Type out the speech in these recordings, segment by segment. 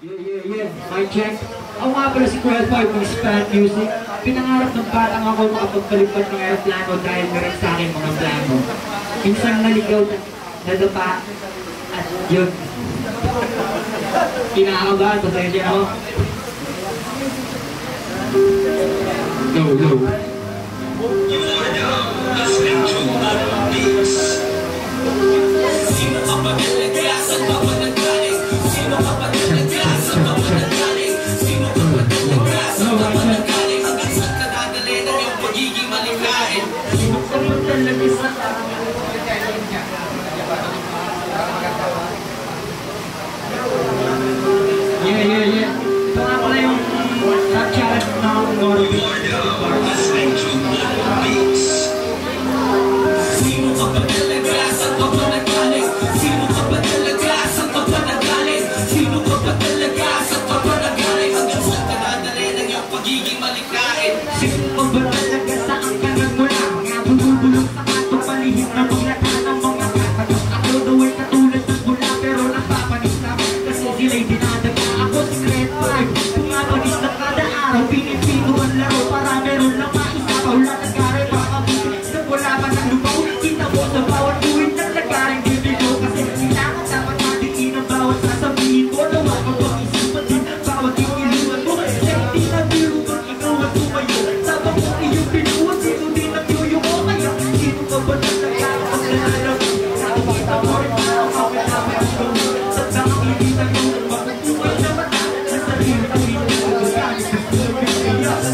Yeah. My check. Ako nga pala si Kuya Five ng Span Music. Pinangarap ng batang ako makapagpalipad ng aeroplano dahil meron sa akin mga plano. Minsan naligaw na nadapa at yun. Kinakabahan, pasensya ako. Low. You are now listening to Modern Beats. Sino ka ba talaga? Saan ka ba nagaling? Sino ka ba talaga? Saan ka ba nagaling? Sino ka ba talaga? Saan ka ba nagaling? Hanggang saan ka dadalhin ang iyong pagiging malikhain? Sino ka ba talaga sa Yeah. Ito nga pala yung rap challenge ng Modern Beats. You are now listening to Modern Beats. Sino ka ba talaga? Saan ka ba nagaling? Sino ka ba talaga? Saan ka ba nagaling? Sino ka ba talaga? Saan ka ba nagaling? Hanggang saan ka dadalhin ang iyong pagiging malikhain? Sino ka ba talaga saan ka nagmula? Mga bumubulong sa katong palihim na maglata ng mga katagang. Ako daw ay katulad ng bula pero napapanis na kasi sila'y dinadaga. Ako si Red 5, pumapanis na kada araw. Pinipino ang laro para meron lang maisapaw. Lalagarin makabuti na wala pa ng lupaw. Kita mo sa bawat tuwid ng lagaring bibilo. Kasi kailangan dapat madiin ang bawat sasabihin ko. Nawa ka bang isipan din bawat iniluan mo. Kasi hindi na biro kang ikaw at tumayo. Sabang kung iyong pinuwan, sino din ang yoyo ko. Kaya sino ka ba talaga ang lalalaman? Nakikita mo rin na ang kapit-kapit ang gawin. Sa nakakilitan mo ng makukuhay na mata. Ang sarili ko rin ang gagawin.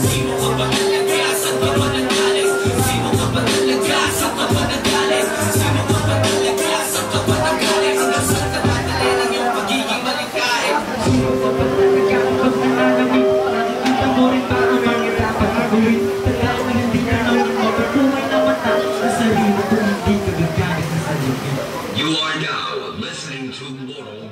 Sino ka ba talaga? Saan ka ba nagaling? Sino ka ba talaga? Saan ka ba nagaling? Sino ka ba talaga? Saan ka ba nagaling? Hanggang saan ka dadalhin ang iyong pagiging malikhain? Sino ka ba talaga pag nalalamig? Nakikita mo rin ba ang mga dapat gagawin? Tandaan na hindi ka naman makukuhay na mata. Ang sarili ko hindi ka gagamit na sarili. You are now listening to Moral